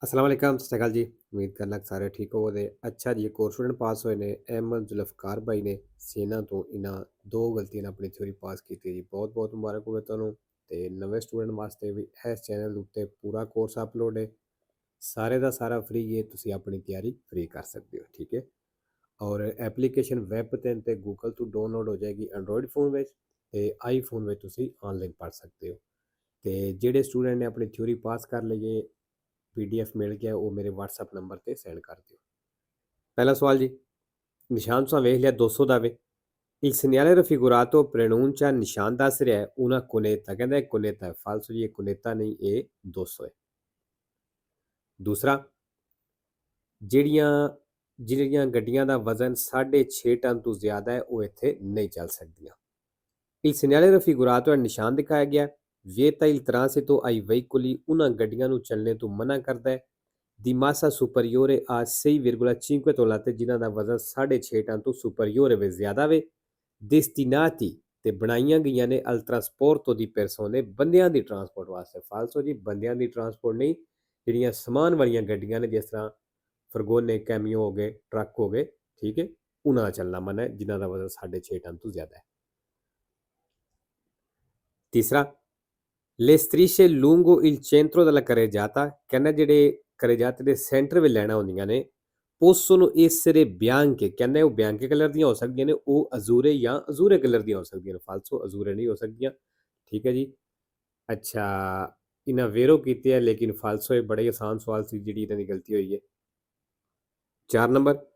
अस्सलाम वालेकुम सत श्री अकाल जी। उम्मीद करना कि ਸਾਰੇ ਠੀਕ ਹੋਵੋਗੇ। ਅੱਛਾ ਜੀ, ਇੱਕ ਹੋਰ ਸਟੂਡੈਂਟ ਪਾਸ ਹੋਏ ਨੇ, ਅਹਿਮਦ ਜ਼ੁਲਫਕਾਰ ਭਾਈ ਨੇ ਸੇਨਾ ਤੋਂ। ਇਹਨਾਂ ਦੋ ਗਲਤੀਆਂ ਨਾਲ ਆਪਣੀ ਥਿਊਰੀ ਪਾਸ ਕੀਤੀ ਜੀ। ਬਹੁਤ ਬਹੁਤ ਮੁਬਾਰਕ ਹੋਵੇ ਤੁਹਾਨੂੰ। ਤੇ ਨਵੇਂ ਸਟੂਡੈਂਟ ਵਾਸਤੇ ਵੀ ਇਸ ਚੈਨਲ ਉੱਤੇ ਪੂਰਾ ਕੋਰਸ ਅਪਲੋਡ ਹੈ, ਸਾਰੇ ਦਾ ਸਾਰਾ ਫ੍ਰੀ ਹੈ। ਤੁਸੀਂ ਆਪਣੀ ਤਿਆਰੀ ਫ੍ਰੀ ਕਰ ਸਕਦੇ ਹੋ, ਠੀਕ ਹੈ। ਔਰ ਐਪਲੀਕੇਸ਼ਨ ਵੈਬ ਤੇ ਗੂਗਲ ਤੋਂ ਡਾਊਨਲੋਡ ਹੋ ਜਾਏਗੀ ਐਂਡਰੋਇਡ ਫੋਨ ਵਿੱਚ, ਤੇ ਆਈਫੋਨ ਵਿੱਚ ਤੁਸੀਂ ਆਨਲਾਈਨ ਪੜ੍ਹ ਸਕਦੇ ਹੋ। ਤੇ ਜਿਹੜੇ ਸਟੂਡੈਂਟ ਨੇ ਆਪਣੀ ਥਿਊਰੀ ਪਾਸ ਕਰ ਲਈਏ, PDF ਮਿਲ ਗਿਆ, ਉਹ ਮੇਰੇ WhatsApp ਨੰਬਰ ਤੇ ਸੈਂਡ ਕਰ ਦਿਓ। ਪਹਿਲਾ ਸਵਾਲ ਜੀ, ਨਿਸ਼ਾਨ ਤੁਸੀਂ ਵੇਖ ਲਿਆ 200 ਦਾ ਵੇ। Il segnale raffigurato preannuncia ਨਿਸ਼ਾਨ ਦੱਸ ਰਿਹਾ ਹੈ una cuneta, ਕਹਿੰਦਾ ਇਹ cuneta ਹੈ। ਫਾਲਸੋ ਜੀ, ਇਹ cuneta ਨਹੀਂ, ਇਹ 200 ਹੈ। ਦੂਸਰਾ, ਜਿਹੜੀਆਂ ਜਿਹੜੀਆਂ ਗੱਡੀਆਂ ਦਾ ਵਜ਼ਨ 6.5 ਟਨ ਤੋਂ ਜ਼ਿਆਦਾ ਹੈ ਉਹ ਇੱਥੇ ਨਹੀਂ ਚੱਲ ਸਕਦੀਆਂ। Il segnale raffigurato ਹੈ, ਨਿਸ਼ਾਨ ਦਿਖਾਇਆ ਗਿਆ। vieta il transito ai veicoli, ਉਹਨਾਂ ਗੱਡੀਆਂ ਨੂੰ ਚੱਲਣੇ ਤੋਂ ਮਨਾ ਕਰਦਾ ਹੈ। ਦੀ ਮਾਸਾ ਸੁਪਰੀਓਰੇ ਆ 6,5 ਤੋਲਾ, ਤੇ ਜਿਨ੍ਹਾਂ ਦਾ ਵਜ਼ਨ 6.5 ਟਨ ਤੋਂ ਸੁਪਰੀਓਰੇ ਵੇ, ਜ਼ਿਆਦਾ ਵੇ। ਡੈਸਟੀਨਾਤੀ, ਤੇ ਬਣਾਈਆਂ ਗਈਆਂ ਨੇ ਅਲ ਟਰਾਂਸਪੋਰਟੋ ਦੀ ਪਰਸੋਨੇ, ਬੰਦਿਆਂ ਦੀ ਟਰਾਂਸਪੋਰਟ ਵਾਸਤੇ। ਫਾਲਸੋ ਜੀ, ਬੰਦਿਆਂ ਦੀ ਟਰਾਂਸਪੋਰਟ ਨਹੀਂ, ਜਿਹੜੀਆਂ ਸਮਾਨ ਵਾਲੀਆਂ ਗੱਡੀਆਂ ਨੇ, ਜਿਸ ਤਰ੍ਹਾਂ ਫਰਗੋਨੇ, ਕੈਮੀਓ ਹੋ ਗਏ, ਟਰੱਕ ਹੋ ਗਏ, ਠੀਕ ਹੈ, ਉਹਨਾਂ ਦਾ ਚੱਲਣਾ ਮਨਾ ਹੈ ਜਿਨ੍ਹਾਂ ਦਾ ਵਜ਼ਨ 6.5 ਟਨ ਤੋਂ ਜ਼ਿਆਦਾ ਹੈ। ਤੀਸਰਾ, le strisce lungo il centro della carreggiata, ਕਹਿੰਦਾ ਜਿਹੜੇ carreggiata ਦੇ ਸੈਂਟਰ ਵਿੱਚ ਲੈਣਾ ਹੁੰਦੀਆਂ ਨੇ, possono essere bianche, ਕਹਿੰਦਾ ਉਹ ਬਿਆਂਕੇ ਕਲਰ ਦੀਆਂ ਹੋ ਸਕਦੀਆਂ ਨੇ, ਉਹ ਅਜ਼ੂਰੇ ਜਾਂ ਅਜ਼ੂਰੇ ਕਲਰ ਦੀਆਂ ਹੋ ਸਕਦੀਆਂ ਨੇ। ਫਾਲਸੋ, ਅਜ਼ੂਰੇ ਨਹੀਂ ਹੋ ਸਕਦੀਆਂ, ਠੀਕ ਹੈ ਜੀ। ਅੱਛਾ, ਇਹਨਾਂ ਵੇਰੋ ਕੀਤੇ ਹੈ, ਲੇਕਿਨ ਫਾਲਸੋ ਇਹ ਬੜੇ ਆਸਾਨ ਸਵਾਲ ਸੀ, ਜਿਹੜੀ ਇਹਨਾਂ ਦੀ ਗਲਤੀ ਹੋਈ ਹੈ। 4 ਨੰਬਰ,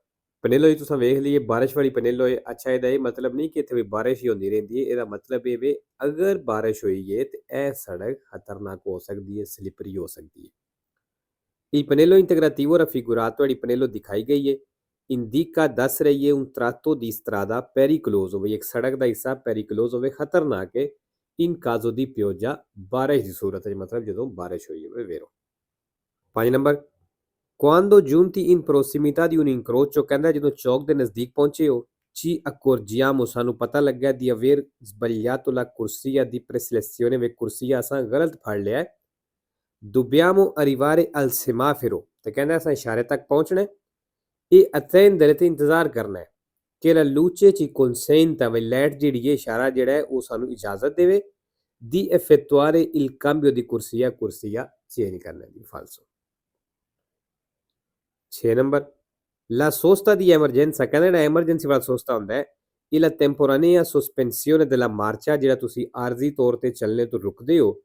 ਪਨੇਲੋਈ ਤੁਸੀਂ ਵੇਖ ਲਈਏ, ਬਾਰਿਸ਼ ਵਾਲੀ ਪਨੇਲੋਏ। ਅੱਛਾ, ਇਹਦਾ ਇਹ ਮਤਲਬ ਨਹੀਂ ਕਿ ਇੱਥੇ ਵੀ ਬਾਰਿਸ਼ ਹੀ ਹੁੰਦੀ ਰਹਿੰਦੀ ਹੈ। ਇਹਦਾ ਮਤਲਬ ਇਹ ਵੇ, ਅਗਰ ਬਾਰਿਸ਼ ਹੋਈ ਹੈ ਤੇ ਇਹ ਸੜਕ ਖਤਰਨਾਕ ਹੋ ਸਕਦੀ ਹੈ, ਸਲਿਪਰੀ ਹੋ ਸਕਦੀ ਹੈ। Il pannello integrativo raffigurato, ਜਿਹੜੀ ਪਨੇਲੋ ਦਿਖਾਈ ਗਈ ਹੈ, ਇੰਡੀਕਾ ਦੱਸ ਰਹੀ ਹੈ un tratto di strada pericoloso, ਵੀ ਇੱਕ ਸੜਕ ਦਾ ਹਿੱਸਾ pericoloso ਹੋਵੇ, ਖਤਰਨਾਕ ਹੈ। in caso di pioggia, ਬਾਰਿਸ਼ ਦੀ ਸੂਰਤ ਹੈ, ਮਤਲਬ ਜਦੋਂ ਬਾਰਿਸ਼ ਹੋਈ ਹੋਵੇ, ਵੇਰੋ। 5 number, quando giunti in prossimità di un incrocio, ਕਹਿੰਦਾ ਜਦੋਂ ਚੌਕ ਦੇ ਨਜ਼ਦੀਕ ਪਹੁੰਚੇ ਹੋ, ci accorgiamo, ਸਾਨੂੰ ਪਤਾ ਲੱਗਾ, di aver sbagliato la corsia di preselezione, ਵੇ ਕੁਰਸੀਆ ਅਸਾਂ ਗਲਤ ਫੜ ਲਿਆ ਹੈ। dobbiamo arrivare al semaforo, ਤੇ ਕਹਿੰਦਾ ਅਸਾਂ ਇਸ਼ਾਰੇ ਤੱਕ ਪਹੁੰਚਣਾ, ਇਹ attendere, ਤੇ ਇੰਤਜ਼ਾਰ ਕਰਨਾ ਹੈ। ਕਿ la luce ci consenta, ਵੀ ਲਾਈਟ ਜਿਹੜੀ ਹੈ, ਇਸ਼ਾਰਾ ਜਿਹੜਾ ਹੈ, ਉਹ ਸਾਨੂੰ ਇਜਾਜ਼ਤ ਦੇਵੇ, di effettuare il cambio di corsia, ਕੁਰਸੀਆ ਚੇਂਜ ਕਰਨਾ ਦੀ। ਫਾਲਸੋ। 6 ਨੰਬਰ, la sosta di emergenza, ਕਹਿੰਦਾ ਜਿਹੜਾ ਐਮਰਜੈਂਸੀ ਵਾਲਾ ਸੋਸਤਾ ਹੁੰਦਾ ਹੈ, ਇਹ la temporanea sospensione della marcia, ਜਿਹੜਾ ਤੁਸੀਂ ਆਰਜ਼ੀ ਤੌਰ ਤੇ ਚੱਲਣੇ ਤੋਂ ਰੁਕਦੇ ਹੋ,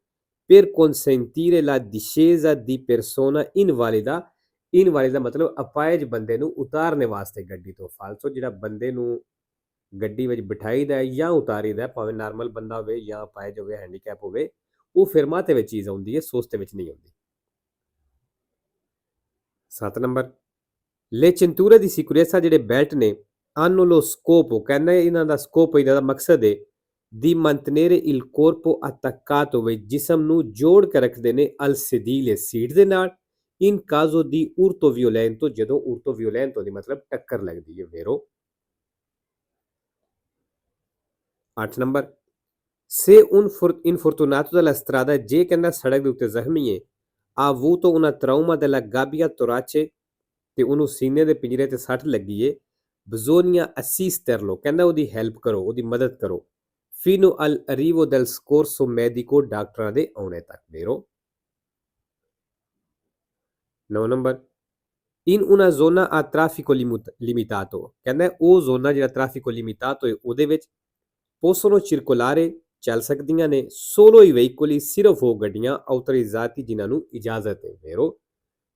per consentire la discesa di persona invalida, ਇਨਵਾਲਿਡ ਮਤਲਬ ਅਪਾਇਜ ਬੰਦੇ ਨੂੰ ਉਤਾਰਨੇ ਵਾਸਤੇ ਗੱਡੀ ਤੋਂ। ਫਾਲਸੋ, ਜਿਹੜਾ ਬੰਦੇ ਨੂੰ ਗੱਡੀ ਵਿੱਚ ਬਿਠਾਈਦਾ ਜਾਂ ਉਤਾਰੀਦਾ, ਭਾਵੇਂ ਨਾਰਮਲ ਬੰਦਾ ਹੋਵੇ ਜਾਂ ਅਪਾਇਜ ਹੋਵੇ, ਹੈਂਡੀਕੈਪ ਹੋਵੇ, ਉਹ ਫਿਰਮਾਤੇ ਵਿੱਚ ਚੀਜ਼ ਆਉਂਦੀ ਹੈ, ਸੋਸਤੇ ਵਿੱਚ ਨਹੀਂ ਆਉਂਦੀ। 7 ਨੰਬਰ, ਲੈ cinture di sicurezza, ਜਿਹੜੇ ਬੈਲਟ ਨੇ, hanno lo scopo, ਕਹਿੰਦਾ ਇਹਨਾਂ ਦਾ ਸਕੋਪ, ਇਹਨਾਂ ਦਾ ਮਕਸਦ ਹੈ, di mantenere il corpo attaccato, ਵੀ ਜਿਸਮ ਨੂੰ ਜੋੜ ਕੇ ਰੱਖਦੇ ਨੇ, al sedile, ਸੀਟ ਦੇ ਨਾਲ, in caso di urto violento, ਜਦੋਂ urto violento ਦੀ ਮਤਲਬ ਟੱਕਰ ਲੱਗਦੀ ਹੈ, ਵੇਰੋ। 8 number, se un infortunato della strada, ਜੇ ਕਹਿੰਦਾ ਸੜਕ ਦੇ ਉੱਤੇ ਜ਼ਖਮੀ ਹੈ, ha avuto una trauma della gabbia torace, ਤੇ ਉਹਨੂੰ ਸੀਨੇ ਦੇ ਪਿੰਜਰੇ ਤੇ ਸੱਟ ਲੱਗੀ ਏ, bisogna assisterlo, ਕਹਿੰਦਾ ਉਹਦੀ ਹੈਲਪ ਕਰੋ, ਉਹਦੀ ਮਦਦ ਕਰੋ, fino all'arrivo del soccorso medico, ਡਾਕਟਰਾਂ ਦੇ ਆਉਣੇ ਤੱਕ, ਵੇਰੋ। 9 number, in una zona a traffico limitato, ਕਹਿੰਦਾ ਉਹ ਜ਼ੋਨਾ ਜਿਹੜਾ ਟ੍ਰੈਫਿਕੋ ਲਿਮਿਟਾਟੋ ਹੈ, ਉਹਦੇ ਵਿੱਚ possono circolare, ਚੱਲ ਸਕਦੀਆਂ ਨੇ, solo i veicoli, ਸਿਰਫ ਉਹ ਗੱਡੀਆਂ, autorizzati, ਜਿਨ੍ਹਾਂ ਨੂੰ ਇਜਾਜ਼ਤ ਹੈ, ਵੇਰੋ।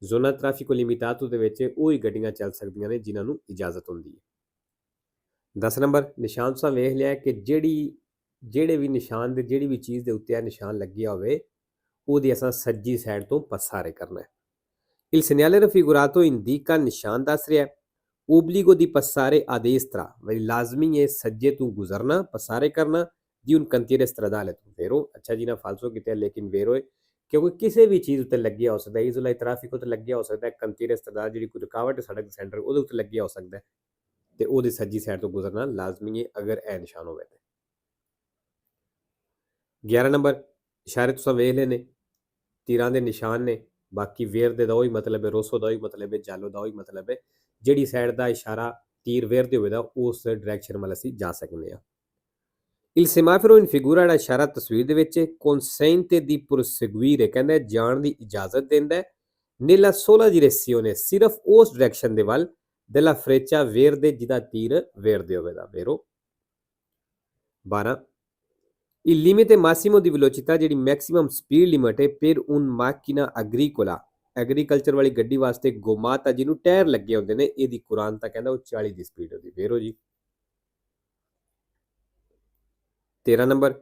ਜ਼ੋਨਾ ਟ੍ਰੈਫਿਕੋ ਲਿਮਿਟਾਟੋ ਦੇ ਵਿੱਚ ਉਹ ਹੀ ਗੱਡੀਆਂ ਚੱਲ ਸਕਦੀਆਂ ਨੇ ਜਿਨ੍ਹਾਂ ਨੂੰ ਇਜਾਜ਼ਤ ਹੁੰਦੀ ਹੈ। 10 ਨੰਬਰ, ਨਿਸ਼ਾਨ ਤੁਸੀਂ ਵੇਖ ਲਿਆ ਕਿ ਜਿਹੜੇ ਵੀ ਨਿਸ਼ਾਨ ਦੇ, ਜਿਹੜੀ ਵੀ ਚੀਜ਼ ਦੇ ਉੱਤੇ ਆ ਨਿਸ਼ਾਨ ਲੱਗਿਆ ਹੋਵੇ, ਉਹਦੀ ਅਸਾਂ ਸੱਜੀ ਸਾਈਡ ਤੋਂ ਪਸਾਰੇ ਕਰਨਾ ਹੈ। Il segnale raffigurato indica, ਨਿਸ਼ਾਨ ਦੱਸ ਰਿਹਾ, obbligo di passare a destra, ਵੀ ਲਾਜ਼ਮੀ ਹੈ ਸੱਜੇ ਤੋਂ ਗੁਜ਼ਰਨਾ, ਪਸਾਰੇ ਕਰਨਾ, di un cantiere stradale, ਵੇਰੋ। ਅੱਛਾ ਜੀ, ਨਾ ਫਾਲਸੋ ਕਿਤੇ, ਲੇਕਿਨ ਵੇਰੋ ਹੈ, ਕਿਉਂਕਿ ਕਿਸੇ ਵੀ ਚੀਜ਼ ਉੱਤੇ ਲੱਗਿਆ ਹੋ ਸਕਦਾ, ਇਜ਼ੋਲਾਈ ਟ੍ਰੈਫਿਕ ਉੱਤੇ ਲੱਗਿਆ ਹੋ ਸਕਦਾ, ਕੰਟੀਨਰ ਸਟਰਾਡਾ, ਜਿਹੜੀ ਕੋਈ ਰੁਕਾਵਟ ਸੜਕ ਸੈਂਟਰ, ਉਹਦੇ ਉੱਤੇ ਲੱਗਿਆ ਹੋ ਸਕਦਾ, ਤੇ ਉਹਦੀ ਸੱਜੀ ਸਾਈਡ ਤੋਂ ਗੁਜ਼ਰਨਾ ਲਾਜ਼ਮੀ ਹੈ, ਅਗਰ ਇਹ ਨਿਸ਼ਾਨ ਹੋਵੇ ਤੇ। 11 ਨੰਬਰ, ਇਸ਼ਾਰੇ ਤੁਸੀਂ ਵੇਖ ਲਏ ਨੇ, ਤੀਰਾਂ ਦੇ ਨਿਸ਼ਾਨ ਨੇ, ਬਾਕੀ ਵੇਰਦੇ ਦਾ ਉਹੀ ਮਤਲਬ ਹੈ, ਰੋਸੋ ਦਾ ਉਹੀ ਮਤਲਬ ਹੈ, ਜਾਲੋ ਦਾ ਉਹੀ ਮਤਲਬ ਹੈ। ਜਿਹੜੀ ਸਾਈਡ ਦਾ ਇਸ਼ਾਰਾ ਤੀਰ ਵੇਰਦੇ ਹੋਵੇ ਦਾ ਉਸ ਡਾਇਰੈਕਸ਼ਨ ਵੱਲ ਅਸੀਂ ਜਾ ਸਕਦੇ ਹਾਂ। Il semaforo in figura ਜਿਹੜਾ ਇਸ਼ਾਰਾ ਤਸਵੀਰ ਦੇ ਵਿੱਚ consente di proseguire ਕਹਿੰਦਾ ਜਾਣ ਦੀ ਇਜਾਜ਼ਤ ਦਿੰਦਾ ਹੈ nella sola direzione ਸਿਰਫ ਉਸ ਡਾਇਰੈਕਸ਼ਨ ਦੇ ਵੱਲ della freccia verde ਜਿਹਦਾ ਤੀਰ ਵੇਰਦੇ ਹੋਵੇ ਦਾ ਵੇਰੋ। 12 Il limite massimo di velocità ਜਿਹੜੀ ਮੈਕਸਿਮਮ ਸਪੀਡ ਲਿਮਟ ਹੈ per un macchina agricola agriculture ਵਾਲੀ ਗੱਡੀ ਵਾਸਤੇ ਗੋਮਾਤਾ ਜਿਹਨੂੰ ਟਾਇਰ ਲੱਗੇ ਹੁੰਦੇ ਨੇ ਇਹਦੀ ਕੁਰਾਨਤਾ ਕਹਿੰਦਾ ਉਹ 40 ਦੀ ਸਪੀਡ ਹੁੰਦੀ ਵੇਰੋ ਜੀ। 13 number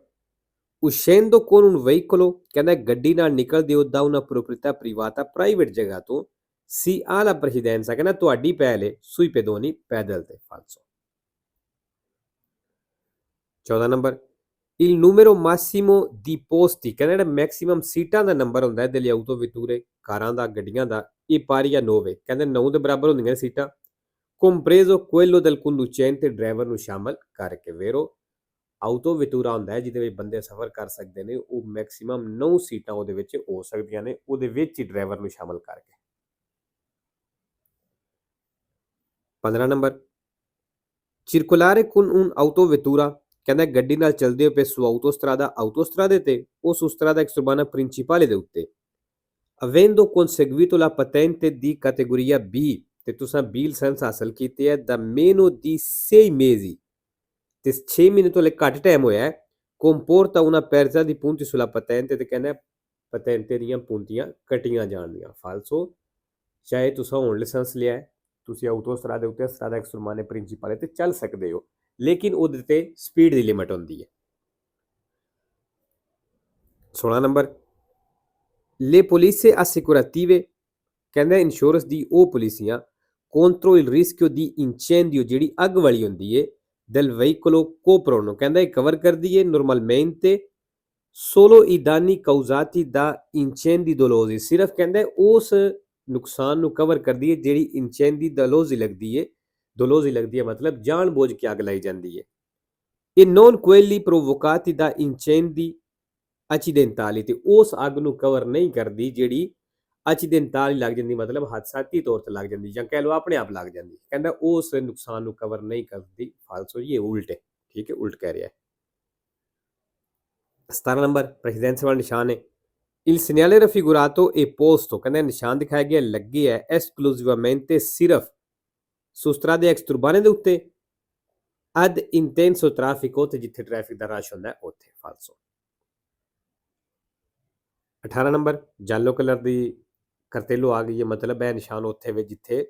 uscendo con un veicolo ਕਹਿੰਦਾ ਗੱਡੀ ਨਾਲ ਨਿਕਲਦੇ ਹੋ da una proprietà privata private ਜਗ੍ਹਾ ਤੋਂ si ha la precedenza ਕਹਿੰਦਾ ਤੁਹਾਡੀ ਪਹਿਲ ਹੈ sui pedoni ਪੈਦਲ ਤੇ falso। 14 number il numero massimo di posti ਕਹਿੰਦਾ ਜਿਹੜਾ ਮੈਕਸਿਮਮ ਸੀਟਾਂ ਦਾ ਨੰਬਰ ਹੁੰਦਾ ਹੈ delle autovetture ਕਾਰਾਂ ਦਾ ਗੱਡੀਆਂ ਦਾ ਇਹ pari a 9 ਕਹਿੰਦੇ 9 ਦੇ ਬਰਾਬਰ ਹੁੰਦੀਆਂ ਨੇ ਸੀਟਾਂ compreso quello del conducente driver ਨੂੰ ਸ਼ਾਮਲ ਕਰਕੇ ਵੇਰੋ। ਆਊਟੋ ਵਿਟੂਰਾ ਹੁੰਦਾ ਹੈ ਜਿਹਦੇ ਵਿੱਚ ਬੰਦੇ ਸਫ਼ਰ ਕਰ ਸਕਦੇ ਨੇ ਉਹ ਮੈਕਸਿਮਮ 9 ਸੀਟਾਂ ਉਹਦੇ ਵਿੱਚ ਹੋ ਸਕਦੀਆਂ ਨੇ ਉਹਦੇ ਵਿੱਚ ਹੀ ਡਰਾਈਵਰ ਨੂੰ ਸ਼ਾਮਲ ਕਰਕੇ। 15 number circolare con un autovettura ਕਹਿੰਦਾ ਗੱਡੀ ਨਾਲ ਚੱਲਦੇ ਹੋ ਪਏ su autostrada ਤੇ ਉਸ strada exurbana principale ਦੇ ਉੱਤੇ avendo conseguito la patente di categoria B ਤੇ ਤੁਸੀਂ B ਲਾਇਸੈਂਸ ਹਾਸਲ ਕੀਤੀ ਹੈ da meno di 6 mesi ਤੇ 6 ਮਹੀਨੇ ਤੋਂ ਲੈ ਘੱਟ ਟਾਈਮ ਹੋਇਆ ਹੈ comporta una perdita di punti sulla patente ਤੇ ਕਹਿੰਦਾ ਪਤੈਂਤੇ ਦੀਆਂ ਪੂੰਤੀਆਂ ਕਟੀਆਂ ਜਾਣਦੀਆਂ ਫਾਲਸੋ। ਚਾਹੇ ਤੁਸੀਂ ਹੁਣ ਲਾਇਸੈਂਸ ਲਿਆ ਹੈ ਤੁਸੀਂ ਆਊਟੋਸਟਰਾਦਾ ਉੱਤੇ ਸਟਰਾਦਾ ਐਕਸਟਰਮਾਨੇ ਪ੍ਰਿੰਸੀਪਲ ਤੇ ਚੱਲ ਸਕਦੇ ਹੋ ਲੇਕਿਨ ਉਹਦੇ ਤੇ ਸਪੀਡ ਦੀ ਲਿਮਟ ਹੁੰਦੀ ਹੈ। 16 ਨੰਬਰ le polizze assicurative ਕਹਿੰਦਾ ਇੰਸ਼ੋਰੈਂਸ ਦੀ ਉਹ ਪੁਲਿਸੀਆਂ contro il rischio di incendio ਜਿਹੜੀ ਅੱਗ ਵਾਲੀ ਹੁੰਦੀ ਹੈ del veicolo coprono ਕਹਿੰਦਾ ਇਹ ਕਵਰ ਕਰਦੀ ਹੈ normalmente solo i danni causati da incendi dolosi ਸਿਰਫ ਕਹਿੰਦਾ ਉਸ ਨੁਕਸਾਨ ਨੂੰ ਕਵਰ ਕਰਦੀ ਹੈ ਜਿਹੜੀ incendi dolosi ਲੱਗਦੀ ਹੈ ਮਤਲਬ ਜਾਣ ਬੁੱਝ ਕੇ ਅੱਗ ਲਾਈ ਜਾਂਦੀ ਹੈ e non quelli provocati da incendi accidentali ਤੇ ਉਸ ਅੱਗ ਨੂੰ ਕਵਰ ਨਹੀਂ ਕਰਦੀ ਜਿਹੜੀ accidentali ਲੱਗ ਜਾਂਦੀ ਮਤਲਬ ਹਾਦਸਾਤੀ ਤੌਰ ਤੇ ਲੱਗ ਜਾਂਦੀ ਜਾਂ ਕਹਿ ਲਓ ਆਪਣੇ ਆਪ ਲੱਗ ਜਾਂਦੀ ਕਹਿੰਦਾ ਉਸ ਨੁਕਸਾਨ ਨੂੰ ਕਵਰ ਨਹੀਂ ਕਰਦੀ ਫਾਲਸੋ ਇਹ ਉਲਟ ਹੈ ਠੀਕ ਹੈ ਉਲਟ ਕਹਿ ਰਿਹਾ ਹੈ। 17 ਨੰਬਰ ਪ੍ਰੈਸੀਡੈਂਸ ਵਾਲਾ ਨਿਸ਼ਾਨ ਹੈ il segnale raffigurato e posto ਕਹਿੰਦਾ ਨਿਸ਼ਾਨ ਦਿਖਾਇਆ ਗਿਆ ਲੱਗੇ ਹੈ esclusivamente ਸਿਰਫ su strade extraurbane ਦੇ ਉੱਤੇ ad intenso traffico ਤੇ ਜਿੱਥੇ ਟ੍ਰੈਫਿਕ ਦਾ ਰਸ਼ ਹੁੰਦਾ ਉੱਥੇ ਫਾਲਸੋ। 18 ਨੰਬਰ ਜਾਲੋ ਕਲਰ ਦੀ ਕਰਤੇਲੋ ਆ ਗਈ ਹੈ ਮਤਲਬ ਇਹ ਨਿਸ਼ਾਨ ਉੱਥੇ ਵੇ ਜਿੱਥੇ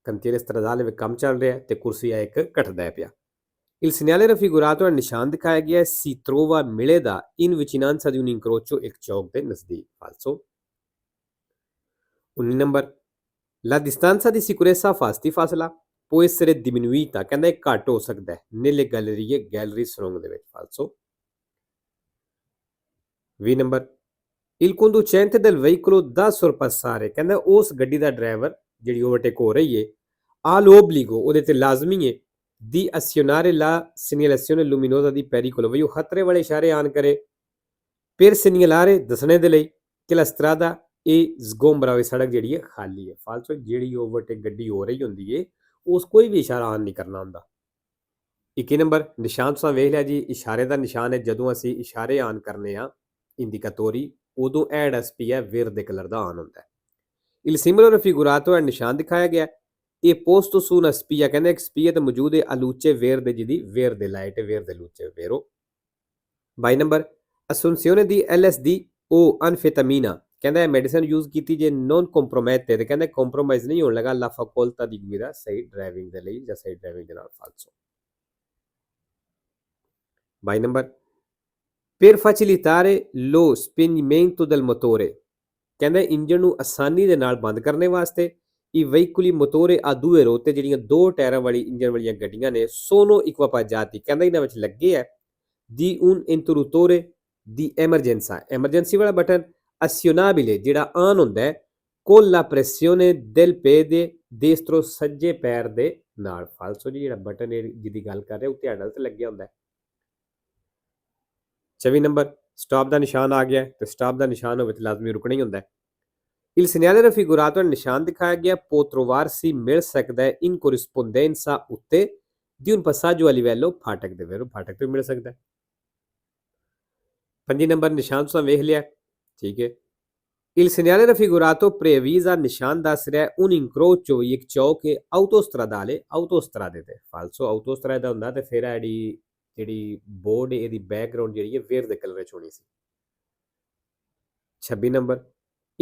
ਕੰਤੀਰੇ ਸਟਰਾਦਾਲੇ ਵਿੱਚ ਕੰਮ ਚੱਲ ਰਿਹਾ ਤੇ ਕੁਰਸੀ ਆ ਇੱਕ ਘਟਦਾ ਪਿਆ। il segnale raffigurato ਨਿਸ਼ਾਨ ਦਿਖਾਇਆ ਗਿਆ si trova ਮਿਲੇਦਾ in vicinanza di un incrocio ਇੱਕ ਚੌਕ ਦੇ ਨਜ਼ਦੀਕ ਫਾਲਸੋ। 19 number la distanza di sicurezza fasti ਫਾਸਲਾ può essere diminuita ਕਹਿੰਦਾ ਇਹ ਘੱਟ ਹੋ ਸਕਦਾ ਹੈ nelle gallerie ਗੈਲਰੀ ਸੁਰੰਗ ਦੇ ਵਿੱਚ ਫਾਲਸੋ। 20 number il conducente del veicolo da sorpassare ਕਹਿੰਦਾ ਉਸ ਗੱਡੀ ਦਾ ਡਰਾਈਵਰ ਜਿਹੜੀ ਓਵਰਟੇਕ ਹੋ ਰਹੀ ਹੈ ha l'obbligo ਉਹਦੇ ਤੇ ਲਾਜ਼ਮੀ ਹੈ di azionare la segnalazione luminosa di pericolo ਵੀ ਉਹ ਖਤਰੇ ਵਾਲੇ ਇਸ਼ਾਰੇ ਆਨ ਕਰੇ per segnalare ਦੱਸਣੇ ਦੇ ਲਈ ਕਿ la strada è sgombra ਹੋਈ ਸੜਕ ਜਿਹੜੀ ਹੈ ਖਾਲੀ ਹੈ ਫਾਲਸੋ ਜਿਹੜੀ ਓਵਰਟੇਕ ਗੱਡੀ ਹੋ ਰਹੀ ਹੁੰਦੀ ਹੈ ਉਸ ਕੋਈ ਵੀ ਇਸ਼ਾਰਾ ਆਨ ਨਹੀਂ ਕਰਨਾ ਹੁੰਦਾ। 21 ਨੰਬਰ ਨਿਸ਼ਾਨ ਤੁਸੀਂ ਵੇਖ ਲਿਆ ਜੀ ਇਸ਼ਾਰੇ ਦਾ ਨਿਸ਼ਾਨ ਹੈ ਜਦੋਂ ਅਸੀਂ ਇਸ਼ਾਰੇ ਆਨ ਕਰਨੇ ਆ ਇੰਡੀਕਾਟੋਰੀ ਉਦੋਂ ਐਡ ਐਸਪੀ ਹੈ verde ਕਲਰ ਦਾ ਆਨ ਹੁੰਦਾ ਹੈ। il simbolo raffigurato ਹੈ ਨਿਸ਼ਾਨ ਦਿਖਾਇਆ ਗਿਆ ਇਹ posto su una spia ਕਹਿੰਦਾ ਇੱਕ ਸਪੀਆ ਤੇ ਮੌਜੂਦ ਹੈ a luce verde ਜਿਹਦੀ verde ਲਾਈਟ ਹੈ verde luce vero। 22 number assunzione di LSD o anfetamina ਕਹਿੰਦਾ ਇਹ ਮੈਡੀਸਨ ਯੂਜ਼ ਕੀਤੀ ਜੇ non compromette ਤੇ ਕਹਿੰਦਾ ਕੰਪਰੋਮਾਈਜ਼ ਨਹੀਂ ਹੋਣ ਲੱਗਾ la facoltà di guida ਸਹੀ ਡਰਾਈਵਿੰਗ ਦੇ ਲਈ ਜਾਂ ਸਹੀ ਡਰਾਈਵਿੰਗ ਦੇ ਨਾਲ ਫਾਲਸੋ। 22 number per facilitare lo spegnimento del motore ਕਹਿੰਦਾ ਇੰਜਨ ਨੂੰ ਆਸਾਨੀ ਦੇ ਨਾਲ ਬੰਦ ਕਰਨੇ ਵਾਸਤੇ i veicoli motore a due ruote ਜਿਹੜੀਆਂ ਦੋ ਟਾਇਰਾਂ ਵਾਲੀ ਇੰਜਨ ਵਾਲੀਆਂ ਗੱਡੀਆਂ ਨੇ sono equipaggiati ਕਹਿੰਦਾ ਇਹਨਾਂ ਵਿੱਚ ਲੱਗੇ ਹੈ di un interruttore di emergenza emergency ਵਾਲਾ ਬਟਨ azionabile ਜਿਹੜਾ ਆਨ ਹੁੰਦਾ ਹੈ con la pressione del piede destro ਸੱਜੇ ਪੈਰ ਦੇ ਨਾਲ ਫਾਲਸੋ ਜੀ ਜਿਹੜਾ ਬਟਨ ਜਿਹਦੀ ਗੱਲ ਕਰ ਰਿਹਾ ਉੱਤੇ ਹੈਂਡਲ ਤੇ ਲੱਗਿਆ ਹੁੰਦਾ ਹੈ। 24 ਨੰਬਰ ਸਟਾਪ ਦਾ ਨਿਸ਼ਾਨ ਆ ਗਿਆ ਤੇ ਸਟਾਪ ਦਾ ਨਿਸ਼ਾਨ ਹੋਵੇ ਤੇ ਲਾਜ਼ਮੀ ਰੁਕਣਾ ਹੀ ਹੁੰਦਾ ਹੈ। Il segnale raffigurato nel ਨਿਸ਼ਾਨ ਦਿਖਾਇਆ ਗਿਆ può trovarsi ਮਿਲ ਸਕਦਾ ਹੈ in corrispondenza ਉੱਤੇ di un passaggio a livello ਫਾਟਕ ਦੇ ਵੇਰੋ ਫਾਟਕ ਤੇ ਮਿਲ ਸਕਦਾ ਹੈ। 5 ਨੰਬਰ ਨਿਸ਼ਾਨ ਤੁਸੀਂ ਵੇਖ ਲਿਆ, ਠੀਕ ਹੈ। Il segnale raffigurato previsa ਨਿਸ਼ਾਨ ਦੱਸ ਰਿਹਾ un incrocio ਇੱਕ ਚੌਕ ਹੈ autostradale autostrade ਤੇ ਫਾਲਸੋ autostrade ਦਾ ਹੁੰਦਾ ਤੇ ਫਿਰ ਜਿਹੜੀ ਬੋਰਡ ਇਹਦੀ ਬੈਕਗ੍ਰਾਉਂਡ ਜਿਹੜੀ ਹੈ ਵੇਰ ਦੇ ਕਲਰ ਵਿੱਚ ਹੋਣੀ ਸੀ। 26 ਨੰਬਰ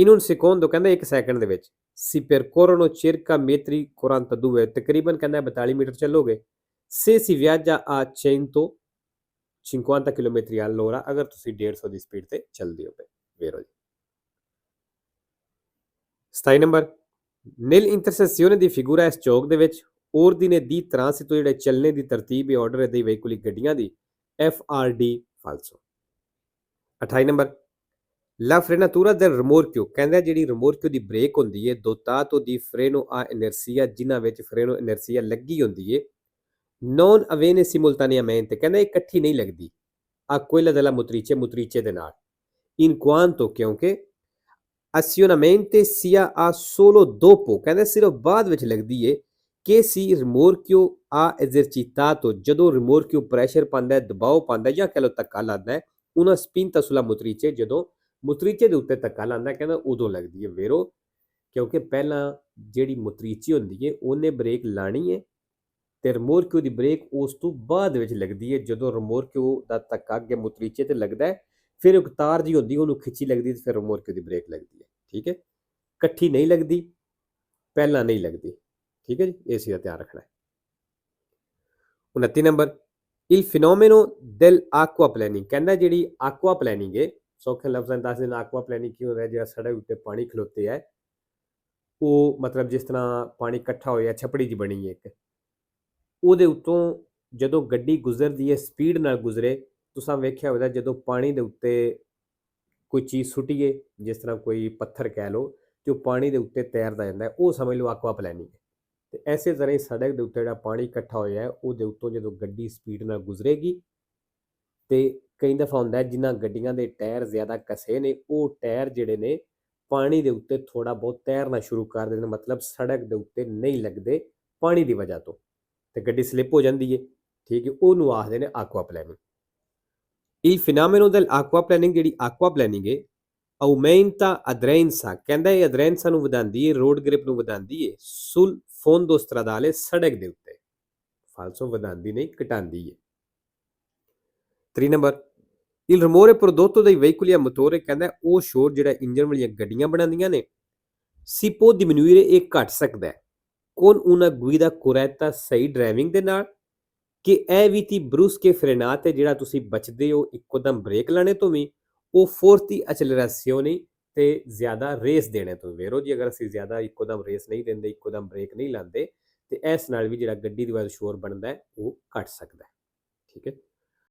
in un secondo ਕਹਿੰਦਾ 1 ਸੈਕਿੰਡ ਦੇ ਵਿੱਚ si percorrono circa metri 42 ਤਕਰੀਬਨ ਕਹਿੰਦਾ 42 ਮੀਟਰ ਚੱਲੋਗੇ se si viaggia a 150 kilometre all'ora ਅਗਰ ਤੁਸੀਂ 150 ਦੀ ਸਪੀਡ ਤੇ ਚੱਲਦੇ ਹੋ ਵੇਰੋ ਜੀ। 27 number nel intersezione di figura ਇਸ ਚੌਕ ਦੇ ਵਿੱਚ ordine di transito ਜਿਹੜੇ ਚੱਲਣੇ ਦੀ ਤਰਤੀਬ ਹੈ ਆਰਡਰ ਦੀ ਵਹੀਕੁਲੀ ਗੱਡੀਆਂ ਦੀ FRD ਫਾਲਸੋ। 28 number La frenatura del rimorchio ਕਹਿੰਦਾ ਜਿਹੜੀ rimorchio ਦੀ ਬ੍ਰੇਕ ਹੁੰਦੀ ਹੈ dotato di freno a inertia ਜਿਨ੍ਹਾਂ ਵਿੱਚ freno inertia ਲੱਗੀ ਹੁੰਦੀ ਹੈ non avviene simultaneamente ਕਹਿੰਦਾ ਇਕੱਠੀ ਨਹੀਂ ਲੱਗਦੀ a quella della motrice ਦੇ ਨਾਲ in quanto ਕਿਉਂਕਿ azionamento sia a solo dopo ਕਹਿੰਦਾ ਸਿਰਫ ਬਾਅਦ ਵਿੱਚ ਲੱਗਦੀ ਹੈ ਕਿ si rimorchio ha esercitato ਜਦੋਂ rimorchio ਪ੍ਰੈਸ਼ਰ ਪਾਉਂਦਾ ਹੈ ਦਬਾਅ ਪਾਉਂਦਾ ਜਾਂ ਕਹ ਲਓ ਧੱਕਾ ਲਾਉਂਦਾ ਹੈ una spinta sulla motrice ਜਦੋਂ ਮੁਤਰੀਚੇ ਦੇ ਉੱਤੇ ਧੱਕਾ ਲਾਉਂਦਾ ਕਹਿੰਦਾ ਉਦੋਂ ਲੱਗਦੀ ਹੈ ਵੇਰੋ ਕਿਉਂਕਿ ਪਹਿਲਾਂ ਜਿਹੜੀ ਮੁਤਰੀਚੇ ਹੁੰਦੀ ਹੈ ਉਹਨੇ ਬ੍ਰੇਕ ਲਾਣੀ ਹੈ ਤੇ ਰਿਮੋਰਕਿਓ ਦੀ ਬ੍ਰੇਕ ਉਸ ਤੋਂ ਬਾਅਦ ਵਿੱਚ ਲੱਗਦੀ ਹੈ ਜਦੋਂ ਰਿਮੋਰਕਿਓ ਦਾ ਧੱਕਾ ਅੱਗੇ ਮੁਤਰੀਚੇ ਤੇ ਲੱਗਦਾ ਹੈ ਫਿਰ ਇੱਕ ਤਾਰ ਜੀ ਹੁੰਦੀ ਉਹਨੂੰ ਖਿੱਚੀ ਲੱਗਦੀ ਤੇ ਫਿਰ ਰਿਮੋਰਕਿਓ ਦੀ ਬ੍ਰੇਕ ਲੱਗਦੀ ਹੈ, ਠੀਕ ਹੈ। ਇਕੱਠੀ ਨਹੀਂ ਲੱਗਦੀ, ਪਹਿਲਾਂ ਨਹੀਂ ਲੱਗਦੀ, ਠੀਕ ਹੈ ਜੀ, ਇਸ ਚੀਜ਼ ਦਾ ਧਿਆਨ ਰੱਖਣਾ ਹੈ। 29 ਨੰਬਰ il fenomeno dell'acquaplaning ਕਹਿੰਦਾ ਜਿਹੜੀ ਆਕਵਾ ਪਲੈਨਿੰਗ ਹੈ ਸੌਖੇ ਲਫ਼ਜ਼ਾਂ ਦੱਸ ਦੇਣਾ ਆਕਵਾ ਪਲੈਨਿੰਗ ਕੀ ਹੁੰਦਾ ਜਿਹੜਾ ਸੜਕ ਉੱਤੇ ਪਾਣੀ ਖਲੋਤੇ ਹੈ ਉਹ ਮਤਲਬ ਜਿਸ ਤਰ੍ਹਾਂ ਪਾਣੀ ਇਕੱਠਾ ਹੋਇਆ ਛਪੜੀ ਜੀ ਬਣੀ ਹੈ ਇੱਕ ਉਹਦੇ ਉੱਤੋਂ ਜਦੋਂ ਗੱਡੀ ਗੁਜ਼ਰਦੀ ਹੈ ਸਪੀਡ ਨਾਲ ਗੁਜ਼ਰੇ ਤੁਸੀਂ ਵੇਖਿਆ ਹੋਵੇਗਾ ਜਦੋਂ ਪਾਣੀ ਦੇ ਉੱਤੇ ਕੋਈ ਚੀਜ਼ ਸੁੱਟੀਏ ਜਿਸ ਤਰ੍ਹਾਂ ਕੋਈ ਪੱਥਰ ਕਹਿ ਲਓ ਤੇ ਉਹ ਪਾਣੀ ਦੇ ਉੱਤੇ ਤੈਰਦਾ ਜਾਂਦਾ ਉਹ ਸਮਝ ਲਓ ਆਕਵਾ ਪਲੈਨਿੰਗ ਹੈ। ਤੇ ਐਸੇ ਤਰ੍ਹਾਂ ਹੀ ਸੜਕ ਦੇ ਉੱਤੇ ਜਿਹੜਾ ਪਾਣੀ ਇਕੱਠਾ ਹੋਇਆ ਹੈ ਉਹਦੇ ਉੱਤੋਂ ਜਦੋਂ ਗੱਡੀ ਸਪੀਡ ਨਾਲ ਗੁਜ਼ਰੇਗੀ ਤੇ ਕਈ ਦਫਾ ਹੁੰਦਾ ਜਿਨ੍ਹਾਂ ਗੱਡੀਆਂ ਦੇ ਟਾਇਰ ਜ਼ਿਆਦਾ ਕਸੇ ਨੇ ਉਹ ਟਾਇਰ ਜਿਹੜੇ ਨੇ ਪਾਣੀ ਦੇ ਉੱਤੇ ਥੋੜਾ ਬਹੁਤ ਤੈਰਨਾ ਸ਼ੁਰੂ ਕਰ ਦਿੰਦੇ ਨੇ ਮਤਲਬ ਸੜਕ ਦੇ ਉੱਤੇ ਨਹੀਂ ਲੱਗਦੇ ਪਾਣੀ ਦੀ ਵਜ੍ਹਾ ਤੋਂ ਤੇ ਗੱਡੀ ਸਲਿੱਪ ਹੋ ਜਾਂਦੀ ਹੈ, ਠੀਕ ਹੈ, ਉਹਨੂੰ ਆਖਦੇ ਨੇ ਆਕਵਾ ਪਲੈਨਿੰਗ। il fenomeno dell'acquaplaning ਜਿਹੜੀ ਆਕਵਾ ਪਲੈਨਿੰਗ ਹੈ aumenta aderenza ਕਹਿੰਦਾ ਇਹ ਅਦਰੈਂਸਾ ਨੂੰ ਵਧਾਉਂਦੀ ਹੈ ਰੋਡ ਗ੍ਰਿਪ ਨੂੰ ਵਧਾਉਂਦੀ ਹੈ sul fondo stradale ਸੜਕ ਦੇ ਉੱਤੇ ਫਾਲਸੋ ਵਧਾਉਂਦੀ ਨਹੀਂ ਘਟਾਉਂਦੀ ਹੈ। 3 number il rumore prodotto dai veicoli a motore ਕਹਿੰਦਾ ਉਹ ਸ਼ੋਰ ਜਿਹੜਾ ਇੰਜਨ ਵਾਲੀਆਂ ਗੱਡੀਆਂ ਬਣਾਉਂਦੀਆਂ ਨੇ si può diminuire ਇਹ ਘਟ ਸਕਦਾ ਹੈ con una guida corretta ਸਹੀ ਡਰਾਈਵਿੰਗ ਦੇ ਨਾਲ ਕਿ eviti brusche frenate ਜਿਹੜਾ ਤੁਸੀਂ ਬਚਦੇ ਹੋ ਇੱਕੋਦਮ ਬ੍ਰੇਕ ਲਾਣੇ ਤੋਂ ਵੀ ਉਹ forti accelerazioni ਤੇ ਜ਼ਿਆਦਾ ਰੇਸ ਦੇਣੇ ਤੋਂ ਵੇਰੋ ਜੀ ਅਗਰ ਅਸੀਂ ਜ਼ਿਆਦਾ ਇੱਕੋਦਮ ਰੇਸ ਨਹੀਂ ਦਿੰਦੇ ਇੱਕੋਦਮ ਬ੍ਰੇਕ ਨਹੀਂ ਲਾਉਂਦੇ ਤੇ ਇਸ ਨਾਲ ਵੀ ਜਿਹੜਾ ਗੱਡੀ ਦੀ ਵਾਰ ਸ਼ੋਰ ਬਣਦਾ ਹੈ ਉਹ ਘਟ ਸਕਦਾ ਹੈ, ਠੀਕ ਹੈ।